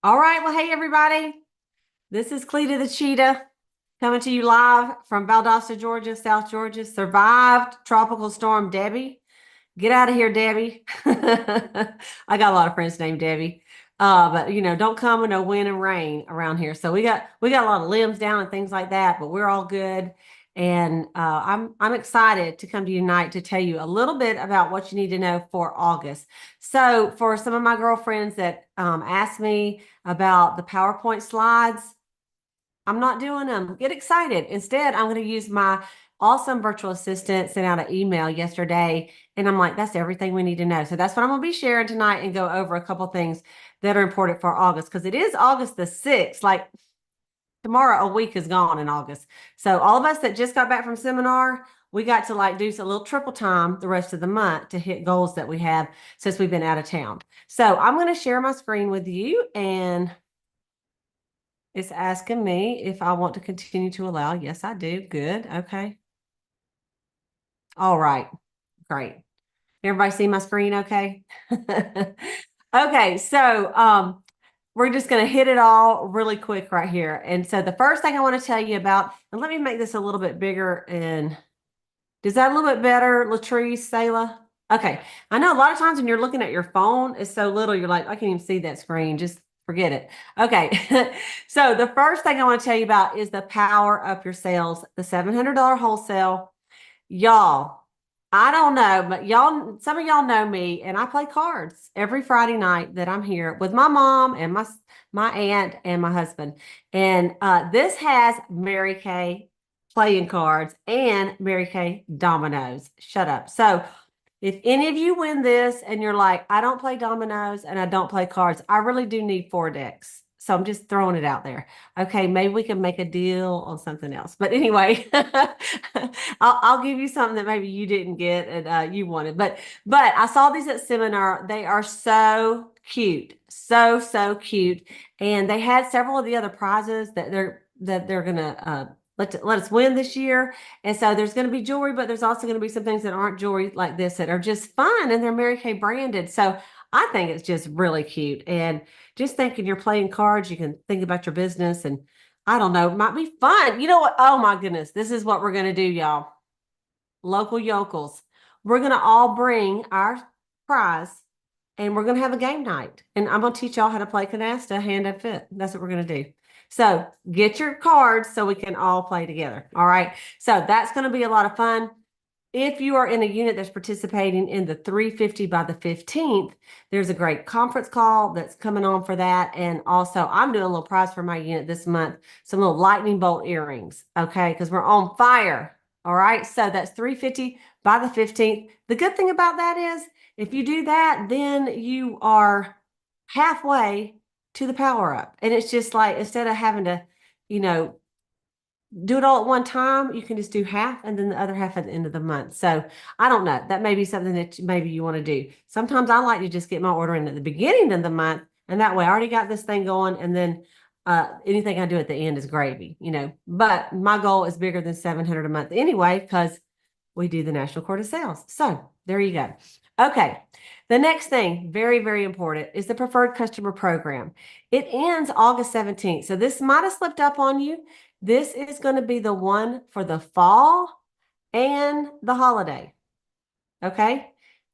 All right. Well, hey, everybody. This is Cleta the Cheetah coming to you live from Valdosta, Georgia, South Georgia. Survived Tropical Storm Debbie. Get out of here, Debbie. I got a lot of friends named Debbie. But don't come with no wind and rain around here. So we got a lot of limbs down and things like that, but we're all good. And I'm excited to come to you tonight to tell you a little bit about what you need to know for August. So for some of my girlfriends that asked me about the PowerPoint slides, I'm not doing them. Get excited. Instead, I'm going to use my awesome virtual assistant, sent out an email yesterday, and I'm like, that's everything we need to know. So that's what I'm going to be sharing tonight and go over a couple things that are important for August because it is August the 6th. Like tomorrow, a week is gone in August. So all of us that just got back from seminar, we got to like do a little triple time the rest of the month to hit goals that we have since we've been out of town. So I'm going to share my screen with you, and it's asking me if I want to continue to allow. Yes, I do. Good. Okay. All right. Great. Everybody see my screen okay? Okay, so we're just going to hit it all really quick right here. And so the first thing I want to tell you about, and let me make this a little bit bigger. And does that a little bit better, Latrice, Sayla? Okay. I know a lot of times when you're looking at your phone, it's so little, you're like, I can't even see that screen. Just forget it. Okay. So the first thing I want to tell you about is the power of your sales, the $700 wholesale. Y'all, I don't know, but y'all, some of y'all know me, and I play cards every Friday night that I'm here with my mom and my aunt and my husband. And this has Mary Kay playing cards and Mary Kay dominoes. Shut up. So if any of you win this and you're like, I don't play dominoes and I don't play cards, I really do need 4 decks. So I'm just throwing it out there. Okay, maybe we can make a deal on something else. But anyway, I'll give you something that maybe you didn't get and you wanted. But I saw these at seminar. They are so cute, so cute, and they had several of the other prizes that they're gonna let us win this year. And so there's going to be jewelry, but there's also going to be some things that aren't jewelry like this that are just fun and they're Mary Kay branded. So I think it's just really cute. And just thinking you're playing cards, you can think about your business and I don't know, it might be fun. You know what? Oh my goodness. This is what we're going to do, y'all. Local yokels. We're going to all bring our prize and we're going to have a game night. And I'm going to teach y'all how to play canasta, hand and foot. That's what we're going to do. So get your cards so we can all play together. All right. So that's going to be a lot of fun. If you are in a unit that's participating in the 350 by the 15th, there's a great conference call that's coming on for that. And also, I'm doing a little prize for my unit this month, some little lightning bolt earrings, okay? Because we're on fire. All right. So that's 350 by the 15th. The good thing about that is if you do that, then you are halfway to the power up. And it's just like instead of having to, you know, do it all at one time, you can just do half and then the other half at the end of the month. So I don't know. That may be something that maybe you want to do. Sometimes I like to just get my order in at the beginning of the month, and that way I already got this thing going, and then anything I do at the end is gravy. But my goal is bigger than 700 a month anyway, because we do the National Court of Sales. So there you go. Okay. The next thing, very, very important, is the preferred customer program. It ends August 17th. So this might have slipped up on you. This is going to be the one for the fall and the holiday. Okay.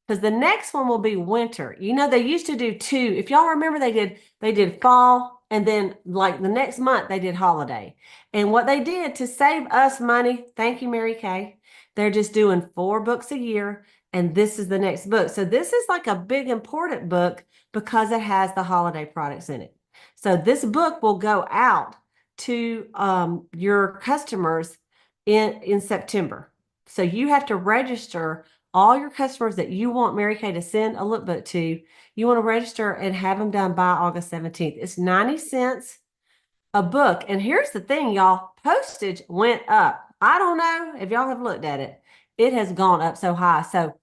Because the next one will be winter. They used to do two. If y'all remember, they did fall, and then like the next month they did holiday. And what they did to save us money, thank you, Mary Kay, they're just doing 4 books a year, and this is the next book. So this is like a big important book because it has the holiday products in it. So this book will go out to your customers in September. So you have to register all your customers that you want Mary Kay to send a lookbook to. You want to register and have them done by August 17th. It's 90 cents a book. And here's the thing, y'all, postage went up. I don't know if y'all have looked at it. It has gone up so high. So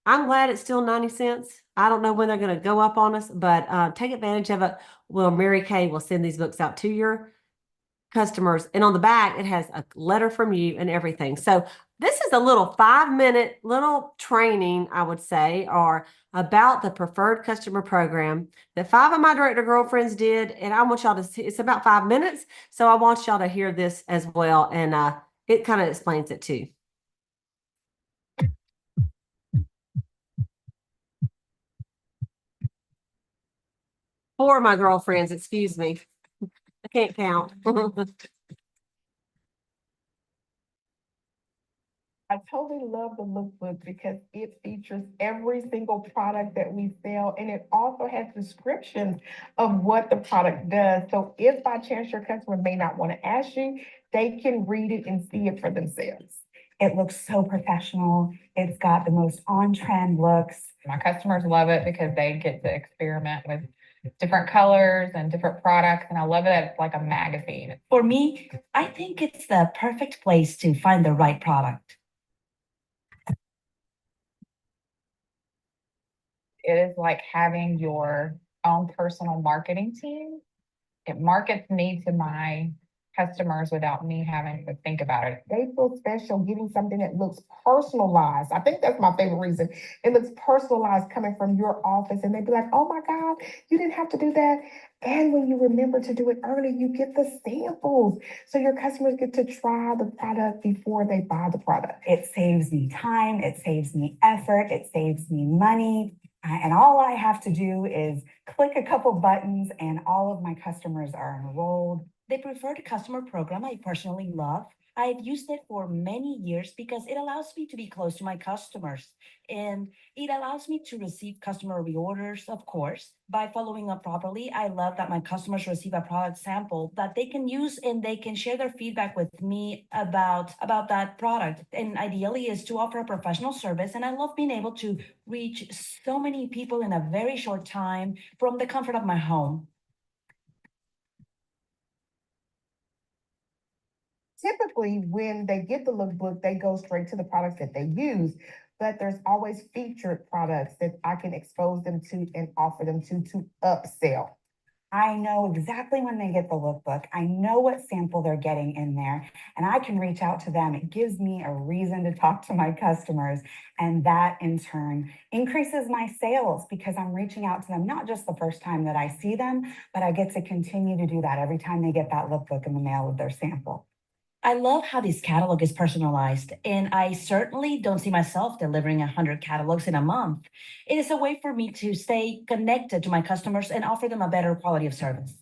I'm glad it's still 90 cents. I don't know when they're going to go up on us, but take advantage of it. Well, Mary Kay will send these books out to your customers. And on the back, it has a letter from you and everything. So this is a little 5-minute little training, I would say, or about the preferred customer program that 5 of my director girlfriends did. And I want y'all to see, it's about 5 minutes. So I want y'all to hear this as well. And it kind of explains it too. Four of my girlfriends, excuse me. I can't count. I totally love the lookbook because it features every single product that we sell, and it also has descriptions of what the product does. So if by chance your customer may not want to ask you, they can read it and see it for themselves. It looks so professional. It's got the most on-trend looks. My customers love it because they get to experiment with different colors and different products. And I love it. It's like a magazine. For me, I think it's the perfect place to find the right product. It is like having your own personal marketing team. It markets me to my customers without me having to think about it. They feel special getting something that looks personalized. I think that's my favorite reason. It looks personalized coming from your office, and they'd be like, oh my God, you didn't have to do that. And when you remember to do it early, you get the samples. So your customers get to try the product before they buy the product. It saves me time, it saves me effort, it saves me money. And all I have to do is click a couple buttons and all of my customers are enrolled. The preferred customer program I personally love. I've used it for many years because it allows me to be close to my customers, and it allows me to receive customer reorders, of course. By following up properly, I love that my customers receive a product sample that they can use and they can share their feedback with me about that product. And ideally is to offer a professional service. And I love being able to reach so many people in a very short time from the comfort of my home. Typically, when they get the lookbook, they go straight to the products that they use, but there's always featured products that I can expose them to and offer them to upsell. I know exactly when they get the lookbook. I know what sample they're getting in there, and I can reach out to them. It gives me a reason to talk to my customers, and that in turn increases my sales because I'm reaching out to them not just the first time that I see them, but I get to continue to do that every time they get that lookbook in the mail with their sample. I love how this catalog is personalized, and I certainly don't see myself delivering 100 catalogs in a month. It is a way for me to stay connected to my customers and offer them a better quality of service.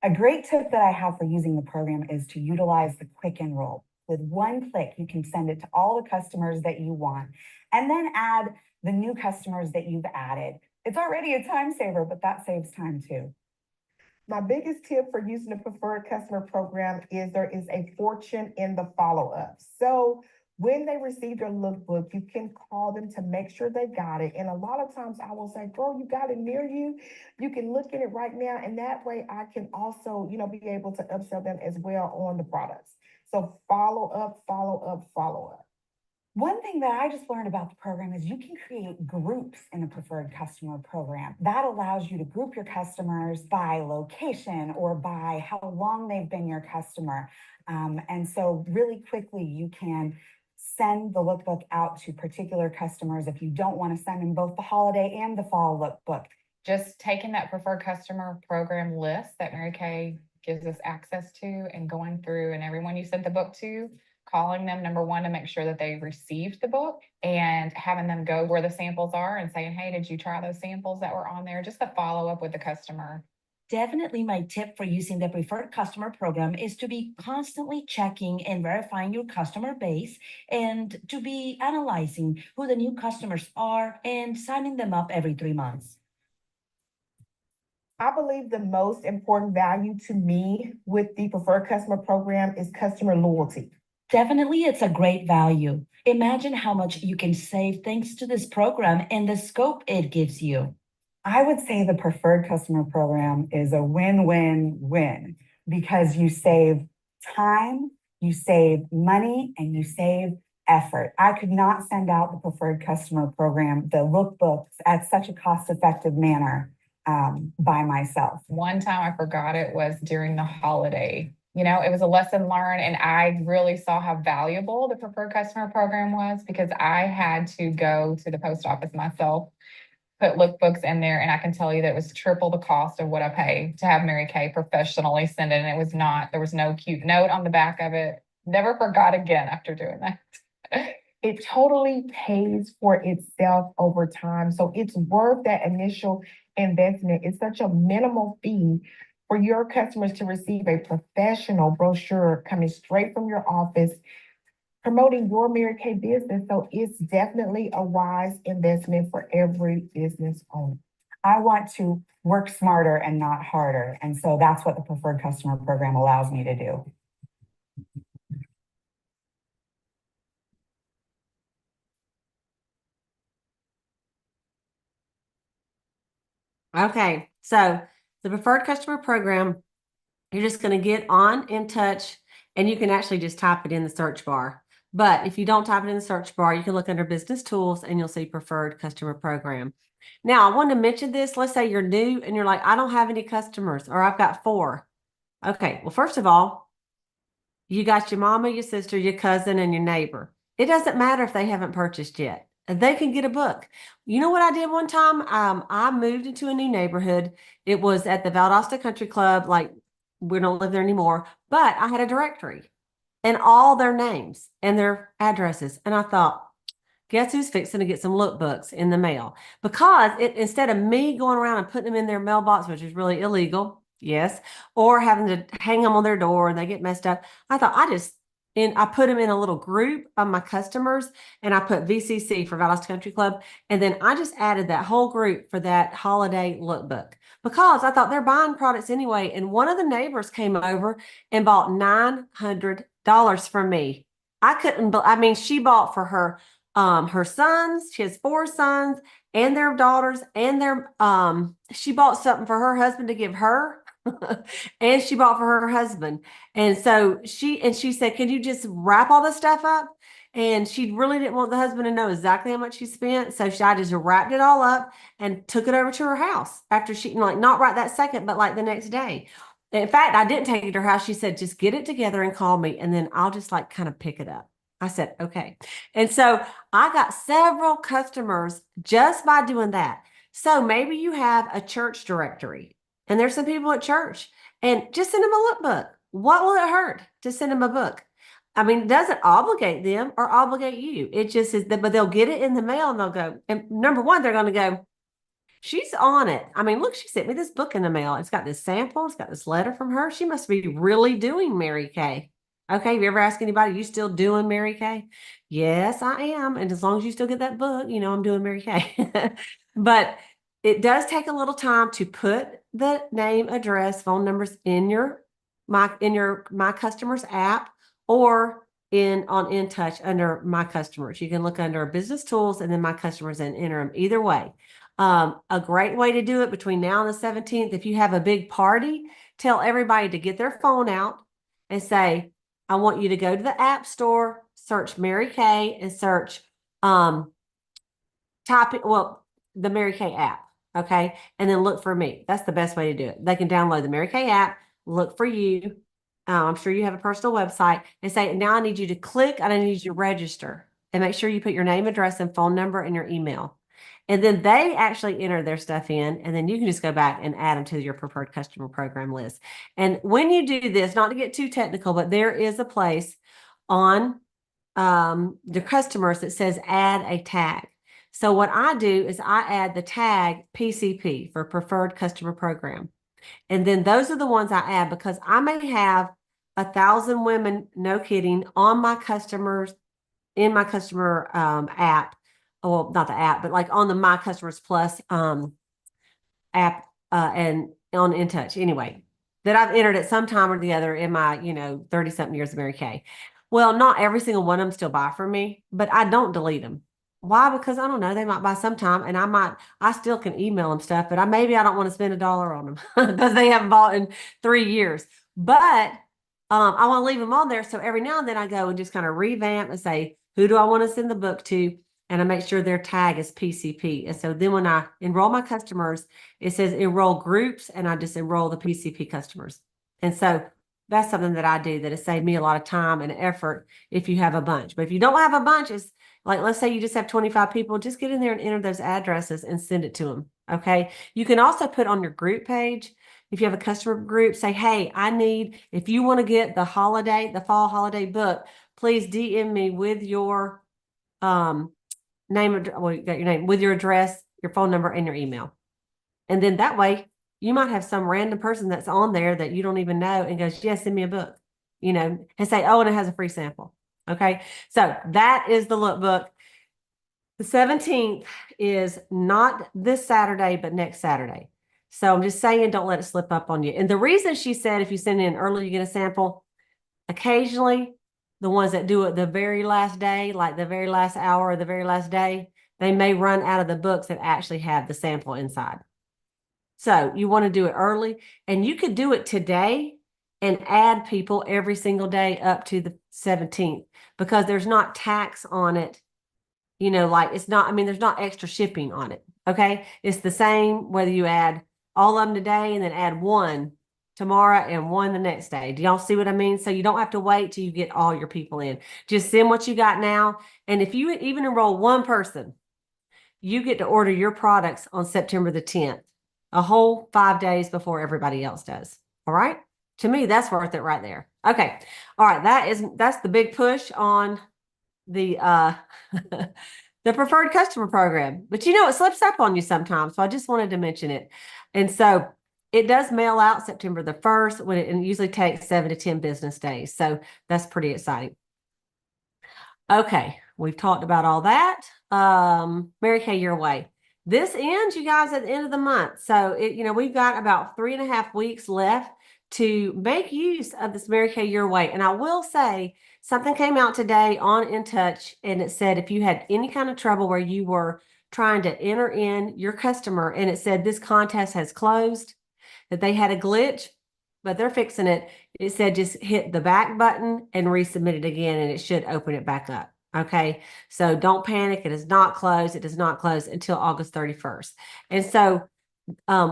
A great tip that I have for using the program is to utilize the quick enroll. With one click, you can send it to all the customers that you want, and then add the new customers that you've added. It's already a time saver, but that saves time too. My biggest tip for using the preferred customer program is there is a fortune in the follow-up. So when they receive their lookbook, you can call them to make sure they got it. And a lot of times I will say, girl, you got it near you. You can look at it right now. And that way I can also, be able to upsell them as well on the products. So follow up, follow up, follow up. One thing that I just learned about the program is you can create groups in the preferred customer program. That allows you to group your customers by location or by how long they've been your customer. And so really quickly, you can send the lookbook out to particular customers if you don't want to send them both the holiday and the fall lookbook. Just taking that preferred customer program list that Mary Kay gives us access to and going through and everyone you sent the book to, calling them, number one, to make sure that they received the book and having them go where the samples are and saying, hey, did you try those samples that were on there? Just to follow up with the customer. Definitely my tip for using the preferred customer program is to be constantly checking and verifying your customer base and to be analyzing who the new customers are and signing them up every 3 months. I believe the most important value to me with the preferred customer program is customer loyalty. Definitely, it's a great value. Imagine how much you can save thanks to this program and the scope it gives you. I would say the preferred customer program is a win-win-win because you save time, you save money, and you save effort. I could not send out the preferred customer program, the lookbooks, at such a cost-effective manner by myself. One time I forgot it was during the holiday. You know, it was a lesson learned, and I really saw how valuable the preferred customer program was because I had to go to the post office myself, put lookbooks in there, and I can tell you that it was triple the cost of what I paid to have Mary Kay professionally send it. And it was not, there was no cute note on the back of it. Never forgot again after doing that. It totally pays for itself over time. So it's worth that initial investment. It's such a minimal fee for your customers to receive a professional brochure coming straight from your office, promoting your Mary Kay business. So it's definitely a wise investment for every business owner. I want to work smarter and not harder. And so that's what the preferred customer program allows me to do. Okay, so the preferred customer program, you're just going to get on In Touch, and you can actually just type it in the search bar. But if you don't type it in the search bar, you can look under business tools and you'll see preferred customer program. Now, I want to mention this. Let's say you're new and you're like, I don't have any customers, or I've got 4. Okay, well, first of all, you got your mama, your sister, your cousin, and your neighbor. It doesn't matter if they haven't purchased yet. They can get a book. You know what I did one time? I moved into a new neighborhood. It was at the Valdosta Country Club. Like, we don't live there anymore, but I had a directory and all their names and their addresses. And I thought, guess who's fixing to get some lookbooks in the mail? Because instead of me going around and putting them in their mailbox, which is really illegal, yes, or having to hang them on their door and they get messed up, I thought I put them in a little group of my customers, and I put VCC for Valdosta Country Club. And then I just added that whole group for that holiday lookbook because I thought they're buying products anyway. And one of the neighbors came over and bought $900 from me. She bought for her sons. She has 4 sons and their daughters and she bought something for her husband to give her. And she bought for her husband. And so she said, can you just wrap all this stuff up? And she really didn't want the husband to know exactly how much she spent. So I just wrapped it all up and took it over to her house after she, like, not right that second, but like the next day. In fact, I didn't take it to her house. She said, just get it together and call me, and then I'll just like kind of pick it up. I said, okay. And so I got several customers just by doing that. So maybe you have a church directory and there's some people at church, and just send them a lookbook. What will it hurt to send them a book? I mean, it doesn't obligate them or obligate you. It just is that, but they'll get it in the mail and they'll go, and number one, they're going to go, she's on it. I mean, look, she sent me this book in the mail. It's got this sample. It's got this letter from her. She must be really doing Mary Kay. Okay, have you ever asked anybody, you still doing Mary Kay? Yes, I am. And as long as you still get that book, I'm doing Mary Kay. But it does take a little time to put the name, address, phone numbers in my customers app, or on In Touch under my customers. You can look under business tools and then my customers and enter them either way. A great way to do it between now and the 17th, if you have a big party, tell everybody to get their phone out and say, I want you to go to the App Store, search Mary Kay, and search the Mary Kay app. Okay. And then look for me. That's the best way to do it. They can download the Mary Kay app, look for you. I'm sure you have a personal website, and say, now I need you to click, and I need you to register, and make sure you put your name, address, and phone number and your email. And then they actually enter their stuff in, and then you can just go back and add them to your preferred customer program list. And when you do this, not to get too technical, but there is a place on the customers that says add a tag. So what I do is I add the tag PCP for preferred customer program. And then those are the ones I add because I may have 1,000 women, no kidding, on my customers, in my customer app. Well, not the app, but like on the My Customers Plus app and on In Touch anyway, that I've entered at some time or the other in my, 30-something years of Mary Kay. Well, not every single one of them still buy from me, but I don't delete them. Why? Because I don't know, they might buy sometime, and I still can email them stuff, but maybe I don't want to spend $1 on them because they haven't bought in 3 years. But I want to leave them on there. So every now and then I go and just kind of revamp and say, who do I want to send the book to? and I make sure their tag is PCP. And so then when I enroll my customers, it says enroll groups, and I just enroll the PCP customers. And so that's something that I do that has saved me a lot of time and effort if you have a bunch. But if you don't have a bunch, it's like, let's say you just have 25 people, just get in there and enter those addresses and send it to them. Okay. You can also put on your group page, if you have a customer group, say, hey, I need, if you want to get the fall holiday book, please DM me with your name, well, you got your name, with your address, your phone number, and your email. And then that way, you might have some random person that's on there that you don't even know and goes, yes, send me a book, and say, oh, and it has a free sample. Okay. So that is the lookbook. The 17th is not this Saturday, but next Saturday. So I'm just saying, don't let it slip up on you. And the reason she said, if you send in early, you get a sample. Occasionally, the ones that do it the very last day, like the very last hour or the very last day, they may run out of the books that actually have the sample inside. So you want to do it early, and you could do it today and add people every single day up to the 17th, because there's not tax on it. Like it's not, there's not extra shipping on it. Okay. It's the same whether you add all of them today and then add one tomorrow and one the next day. Do y'all see what I mean? So you don't have to wait till you get all your people in. Just send what you got now. And if you even enroll one person, you get to order your products on September the 10th, a whole 5 days before everybody else does. All right. To me, that's worth it right there. Okay. All right. That's the big push on the the preferred customer program. But it slips up on you sometimes. So I just wanted to mention it. And so it does mail out September the 1st, and it usually takes 7 to 10 business days. So that's pretty exciting. Okay, we've talked about all that. Mary Kay Your Way. This ends, you guys, at the end of the month. So we've got about 3.5 weeks left to make use of this Mary Kay Your Way. And I will say, something came out today on In Touch, and it said if you had any kind of trouble where you were trying to enter in your customer, and it said this contest has closed, that they had a glitch, but they're fixing it. It said just hit the back button and resubmit it again, and it should open it back up. Okay, so don't panic. It is not closed. It does not close until August 31st. And so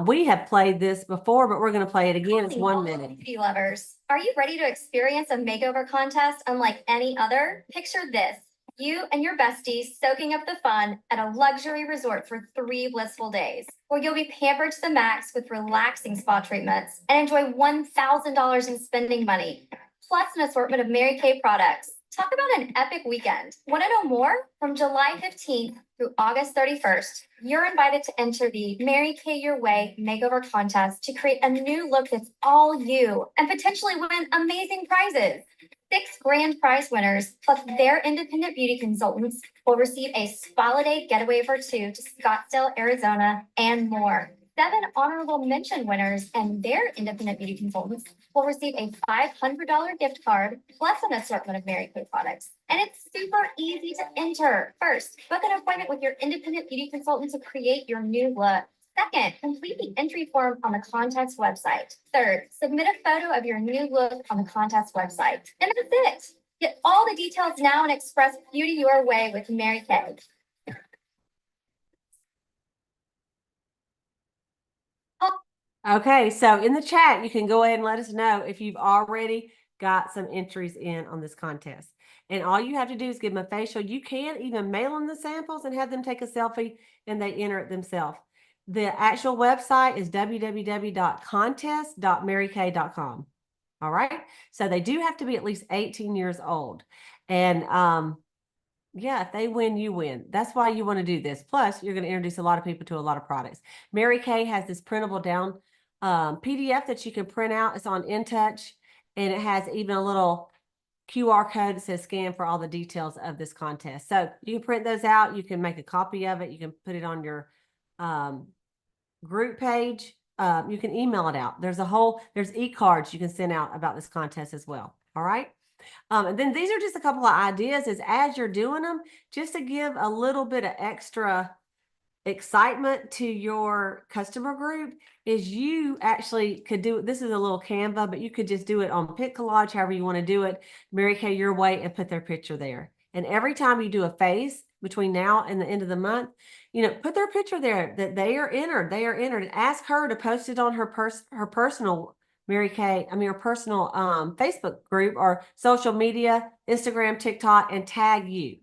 we have played this before, but we're going to play it again. It's 1 minute. Beauty lovers, are you ready to experience a makeover contest unlike any other? Picture this: you and your besties soaking up the fun at a luxury resort for 3 blissful days, where you'll be pampered to the max with relaxing spa treatments and enjoy $1,000 in spending money, plus an assortment of Mary Kay products. Talk about an epic weekend. Want to know more? From July 15th through August 31st, you're invited to enter the Mary Kay Your Way Makeover Contest to create a new look that's all you and potentially win amazing prizes. 6 grand prize winners, plus their independent beauty consultants, will receive a spa-day getaway for 2 to Scottsdale, Arizona, and more. 7 honorable mention winners and their independent beauty consultants will receive a $500 gift card, plus an assortment of Mary Kay products. And it's super easy to enter. First, book an appointment with your independent beauty consultant to create your new look. Second, complete the entry form on the contest website. Third, submit a photo of your new look on the contest website. And that's it. Get all the details now and express beauty your way with Mary Kay. Okay, so in the chat, you can go ahead and let us know if you've already got some entries in on this contest. And all you have to do is give them a facial. You can even mail them the samples and have them take a selfie, and they enter it themselves. The actual website is www.contest.marykay.com. All right. So they do have to be at least 18 years old. And yeah, if they win, you win. That's why you want to do this. Plus, you're going to introduce a lot of people to a lot of products. Mary Kay has this printable down PDF that you can print out. It's on In Touch, and it has even a little QR code that says scan for all the details of this contest. So you can print those out. You can make a copy of it. You can put it on your group page. You can email it out. There's e-cards you can send out about this contest as well. All right. And then these are just a couple of ideas as you're doing them, just to give a little bit of extra excitement to your customer group, is you actually could do it. This is a little Canva, but you could just do it on Pic Collage, however you want to do it, Mary Kay Your Way, and put their picture there. And every time you do a face, between now and the end of the month, you know, put their picture there that they are entered. They are entered, and ask her to post it on her personal her personal Facebook group or social media, Instagram, TikTok, and tag you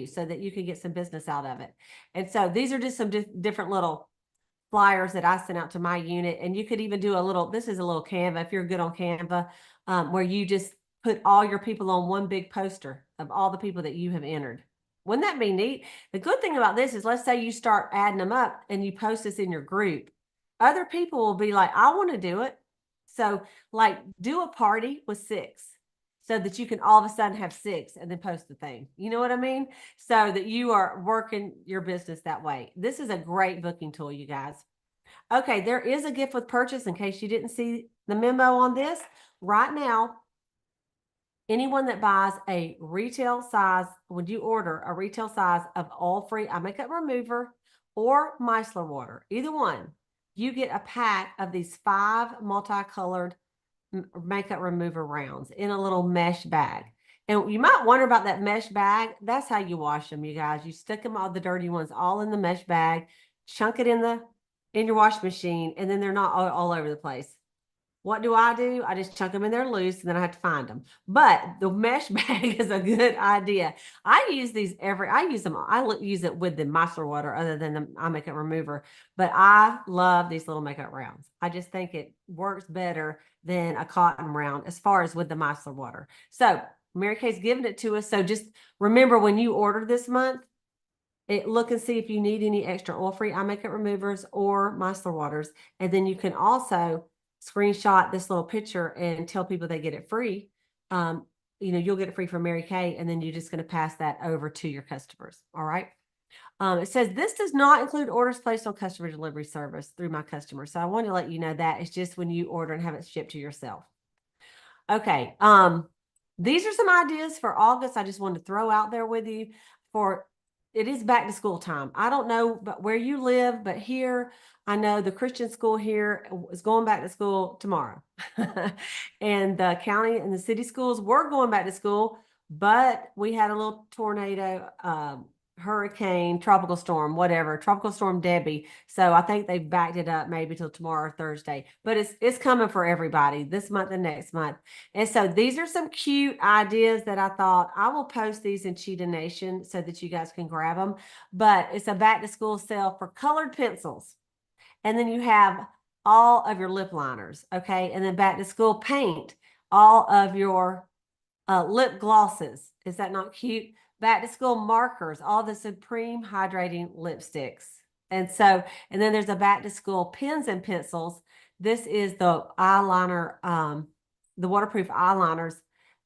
so that you can get some business out of it. And so these are just some different little flyers that I sent out to my unit. And you could even do this is a little Canva, if you're good on Canva, where you just put all your people on one big poster of all the people that you have entered. Wouldn't that be neat? The good thing about this is, let's say you start adding them up and you post this in your group. Other people will be like, I want to do it. So like, do a party with 6 so that you can all of a sudden have 6 and then post the thing. You know what I mean? So that you are working your business that way. This is a great booking tool, you guys. Okay, there is a gift with purchase in case you didn't see the memo on this. Right now, anyone that buys a retail size, when you order a retail size of oil-free eye makeup remover or micellar water, either one, you get a pack of these 5 multicolored makeup remover rounds in a little mesh bag. And you might wonder about that mesh bag. That's how you wash them, you guys. You stick them, all the dirty ones, all in the mesh bag, chunk it in your wash machine, and then they're not all over the place. What do? I just chunk them in there loose, and then I have to find them. But the mesh bag is a good idea. I use these I use it with the micellar water other than the eye makeup remover. But I love these little makeup rounds. I just think it works better than a cotton round as far as with the micellar water. So Mary Kay's giving it to us. So just remember, when you order this month, look and see if you need any extra oil-free eye makeup removers or micellar waters. And then you can also screenshot this little picture and tell people they get it free. You'll get it free from Mary Kay, and then you're just going to pass that over to your customers. All right. It says this does not include orders placed on customer delivery service through my customer. So I want to let you know that it's just when you order and have it shipped to yourself. Okay. These are some ideas for August. I just wanted to throw out there with you. It is back to school time. I don't know but where you live, but here I know the Christian school here is going back to school tomorrow. And the county and the city schools were going back to school, but we had a little tornado, hurricane, tropical storm Debbie. So I think they backed it up maybe till tomorrow or Thursday, but it's coming for everybody this month and next month. And so these are some cute ideas that I thought I will post these in Cheetah Nation so that you guys can grab them. But it's a back to school sale for colored pencils. And then you have all of your lip liners. Okay. And then back to school paint, all of your lip glosses. Is that not cute? Back to school markers, all the Supreme hydrating lipsticks. And then there's a back to school pens and pencils. This is the eyeliner, the waterproof eyeliners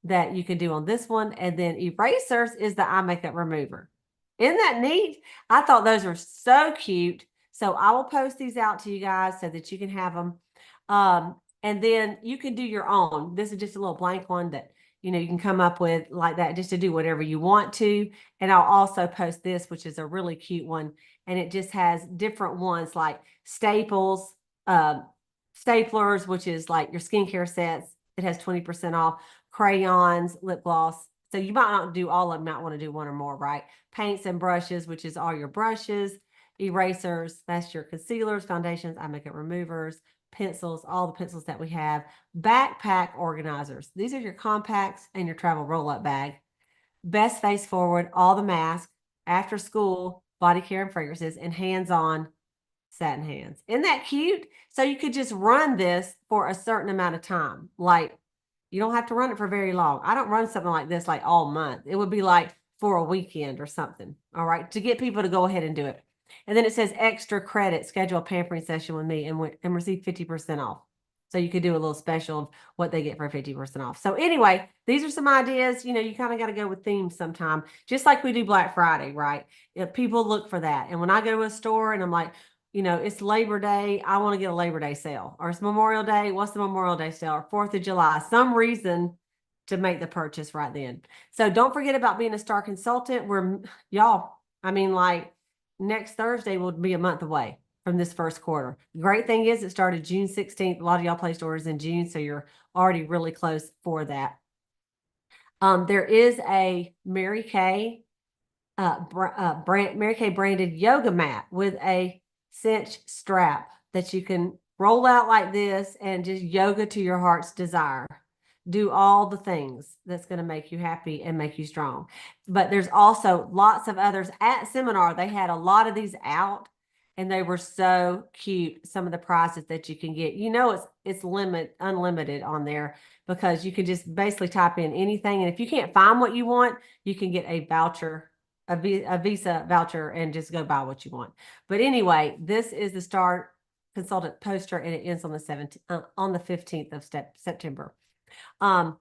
that you can do on this one. And then erasers is the eye makeup remover. Isn't that neat? I thought those were so cute. So I will post these out to you guys so that you can have them. And then you can do your own. This is just a little blank one that you can come up with like that, just to do whatever you want to. And I'll also post this, which is a really cute one. And it just has different ones like staples, staplers, which is like your skincare sets. It has 20% off. Crayons, lip gloss. So you might not do all of them, might want to do one or more, right? Paints and brushes, which is all your brushes. Erasers, that's your concealers, foundations, eye makeup removers, pencils, all the pencils that we have. Backpack organizers. These are your compacts and your travel roll-up bag. Best face forward, all the masks, after school, body care and fragrances, and hands-on satin hands. Isn't that cute? So you could just run this for a certain amount of time. Like, you don't have to run it for very long. I don't run something like this like all month. It would be like for a weekend or something. All right, to get people to go ahead and do it. And then it says extra credit, schedule a pampering session with me and receive 50% off. So you could do a little special of what they get for 50% off. So anyway, these are some ideas. You kind of got to go with themes sometime, just like we do Black Friday, right? People look for that. And when I go to a store and I'm like, it's Labor Day, I want to get a Labor Day sale. Or it's Memorial Day, what's the Memorial Day sale? Or 4th of July, some reason to make the purchase right then. So don't forget about being a star consultant. Next Thursday will be a month away from this first quarter. The great thing is it started June 16th. A lot of y'all placed orders in June, so you're already really close for that. There is a Mary Kay Mary Kay branded yoga mat with a cinch strap that you can roll out like this and just yoga to your heart's desire. Do all the things that's going to make you happy and make you strong. But there's also lots of others at seminar. They had a lot of these out and they were so cute. Some of the prizes that you can get, it's unlimited on there because you can just basically type in anything. And if you can't find what you want, you can get a voucher, a Visa voucher, and just go buy what you want. But anyway, this is the Star Consultant poster and it ends on the 17th, on the 15th of September. Oh,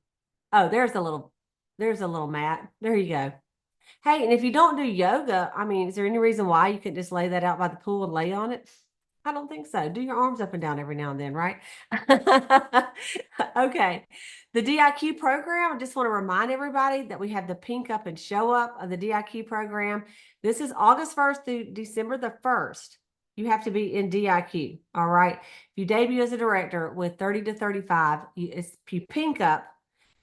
there's a little mat. There you go. Hey, and if you don't do yoga, I mean, is there any reason why you couldn't just lay that out by the pool and lay on it? I don't think so. Do your arms up and down every now and then, right? Okay. The DIQ program, I just want to remind everybody that we have the Pink Up and Show Up of the DIQ program. This is August 1st through December the 1st. You have to be in DIQ, all right? If you debut as a director with 30 to 35, you pink up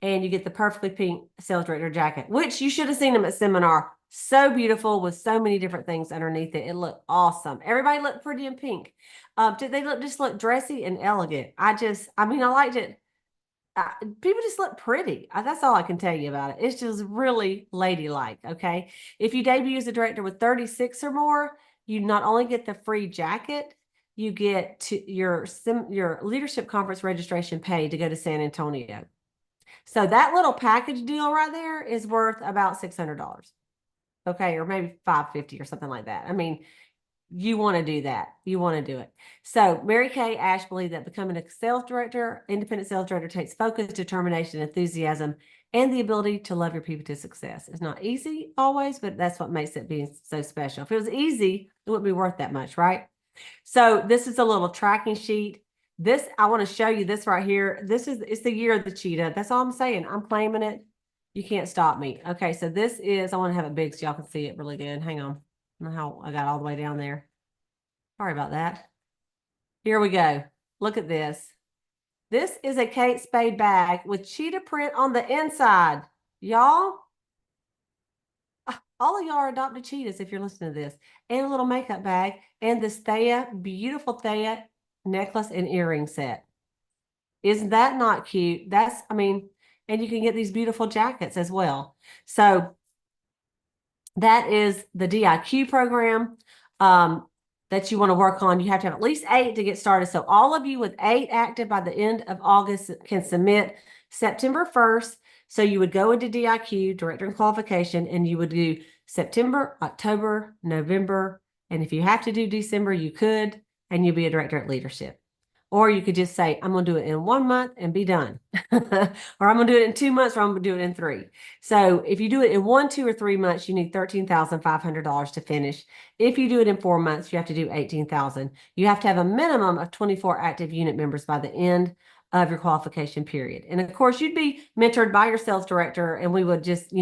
and you get the perfectly pink sales director jacket, which you should have seen them at seminar. So beautiful with so many different things underneath it. It looked awesome. Everybody looked pretty in pink. They just look dressy and elegant. I liked it. People just look pretty. That's all I can tell you about it. It's just really ladylike, okay? If you debut as a director with 36 or more, you not only get the free jacket, you get to your leadership conference registration paid to go to San Antonio. So that little package deal right there is worth about $600. Okay, or maybe $550 or something like that. I mean, you want to do that. You want to do it. So Mary Kay Ash believed that becoming a independent sales director takes focus, determination, enthusiasm, and the ability to love your people to success. It's not easy always, but that's what makes it being so special. If it was easy, it wouldn't be worth that much, right? So this is a little tracking sheet. I want to show you this right here. It's the year of the cheetah. That's all I'm saying. I'm claiming it. You can't stop me. Okay, so I want to have it big so y'all can see it really good. Hang on. I don't know how I got all the way down there. Sorry about that. Here we go. Look at this. This is a Kate Spade bag with cheetah print on the inside. Y'all, all of y'all are adopted cheetahs if you're listening to this. And a little makeup bag and this beautiful Thea necklace and earring set. Isn't that not cute? And you can get these beautiful jackets as well. So that is the DIQ program that you want to work on. You have to have at least 8 to get started. So all of you with 8 active by the end of August can submit September 1st. So you would go into DIQ, Director in Qualification, and you would do September, October, November. And if you have to do December, you could, and you'll be a Director at Leadership. Or you could just say, I'm going to do it in 1 month and be done. Or I'm going to do it in 2 months, or I'm going to do it in 3. So if you do it in 1, 2, or 3 months, you need $13,500 to finish. If you do it in 4 months, you have to do $18,000. You have to have a minimum of 24 active unit members by the end of your qualification period. And of course, you'd be mentored by your sales director, and we would just,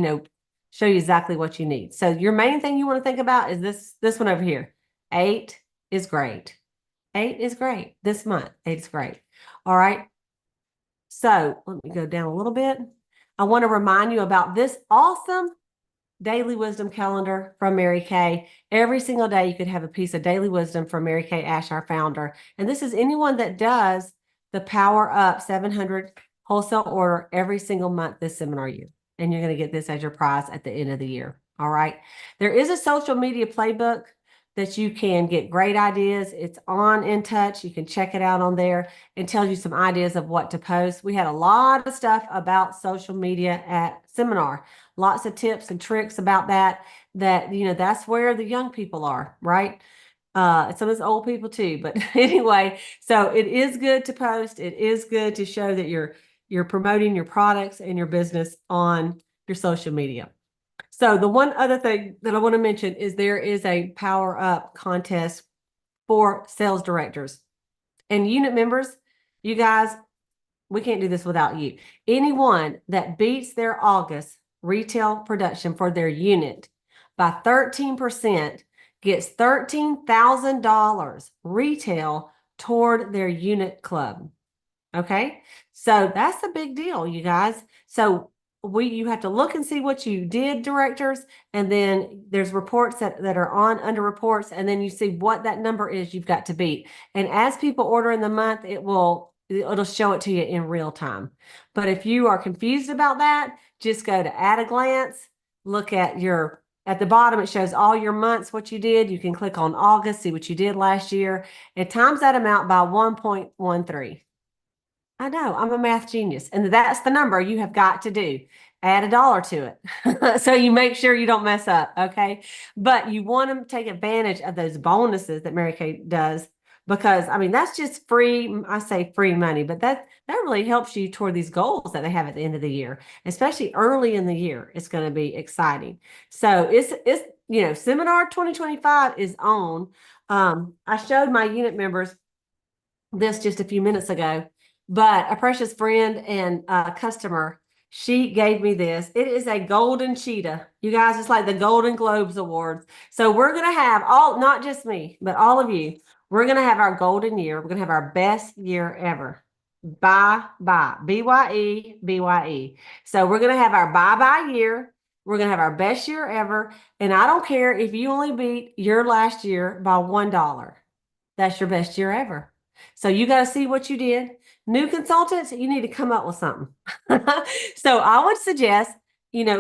show you exactly what you need. So your main thing you want to think about is this one over here. 8 is great. 8 is great. This month, 8 is great. All right. So let me go down a little bit. I want to remind you about this awesome daily wisdom calendar from Mary Kay. Every single day you could have a piece of daily wisdom from Mary Kay Ash, our founder. And this is anyone that does the Power Up 700 wholesale order every single month this seminar year. And you're going to get this as your prize at the end of the year. All right. There is a social media playbook that you can get great ideas. It's on In Touch. You can check it out on there and tells you some ideas of what to post. We had a lot of stuff about social media at seminar. Lots of tips and tricks about that, that's where the young people are, right? Some of those old people too, but anyway, so it is good to post. It is good to show that you're promoting your products and your business on your social media. So the one other thing that I want to mention is there is a Power Up contest for sales directors and unit members. You guys, we can't do this without you. Anyone that beats their August retail production for their unit by 13% gets $13,000 retail toward their unit club. Okay, so that's a big deal, you guys. So you have to look and see what you did, directors, and then there's reports that are on under reports, and then you see what that number is you've got to beat. And as people order in the month, it'll show it to you in real time. But if you are confused about that, just go to at a glance, look at the bottom, it shows all your months, what you did. You can click on August, see what you did last year, and times that amount by 1.13. I know, I'm a math genius. And that's the number you have got to do. Add $1 to it. So you make sure you don't mess up, okay? But you want to take advantage of those bonuses that Mary Kay does, because I mean, that's just free. I say free money, but that really helps you toward these goals that they have at the end of the year, especially early in the year. It's going to be exciting. So it's Seminar 2025 is on. I showed my unit members this just a few minutes ago, but a precious friend and customer, she gave me this. It is a golden cheetah. You guys, it's like the Golden Globes Awards. So we're going to have not just me, but all of you, we're going to have our golden year. We're going to have our best year ever. Bye. BYE, BYE. So we're going to have our bye year. We're going to have our best year ever. And I don't care if you only beat your last year by $1. That's your best year ever. So you got to see what you did. New consultants, you need to come up with something. So I would suggest,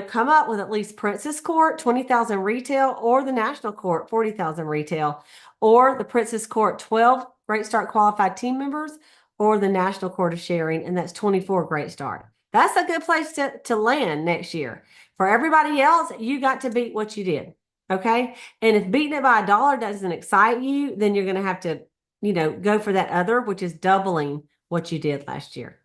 come up with at least Princess Court, 20,000 retail, or the National Court, 40,000 retail, or the Princess Court, 12 Great Start qualified team members, or the National Court of Sharing, and that's 24 Great Start. That's a good place to land next year. For everybody else, you got to beat what you did. Okay. And if beating it by $1 doesn't excite you, then you're going to have to go for that other, which is doubling what you did last year.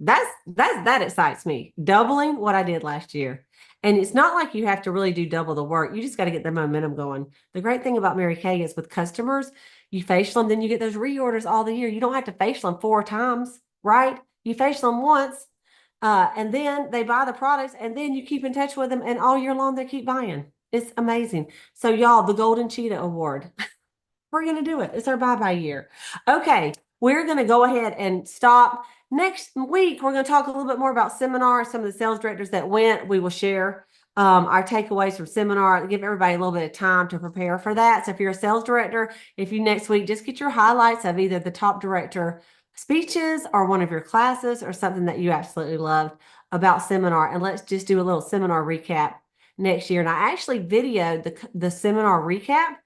That excites me. Doubling what I did last year. And it's not like you have to really do double the work. You just got to get the momentum going. The great thing about Mary Kay is with customers, you facial them, then you get those reorders all the year. You don't have to facial them 4 times, right? You facial them once, and then they buy the products, and then you keep in touch with them, and all year long they keep buying. It's amazing. So y'all, the Golden Cheetah Award. We're going to do it. It's our bye-bye year. Okay, we're going to go ahead and stop. Next week, we're going to talk a little bit more about seminar. Some of the sales directors that went, we will share our takeaways from seminar, give everybody a little bit of time to prepare for that. So if you're a sales director, if you next week, just get your highlights of either the top director speeches or one of your classes or something that you absolutely loved about seminar. And let's just do a little seminar recap next year. And I actually videoed the seminar recap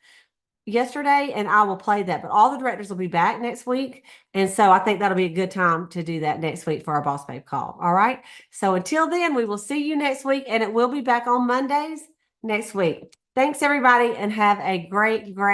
yesterday, and I will play that, but all the directors will be back next week. And so I think that'll be a good time to do that next week for our Boss Babe call. All right. So until then, we will see you next week, and it will be back on Mondays next week. Thanks everybody, and have a great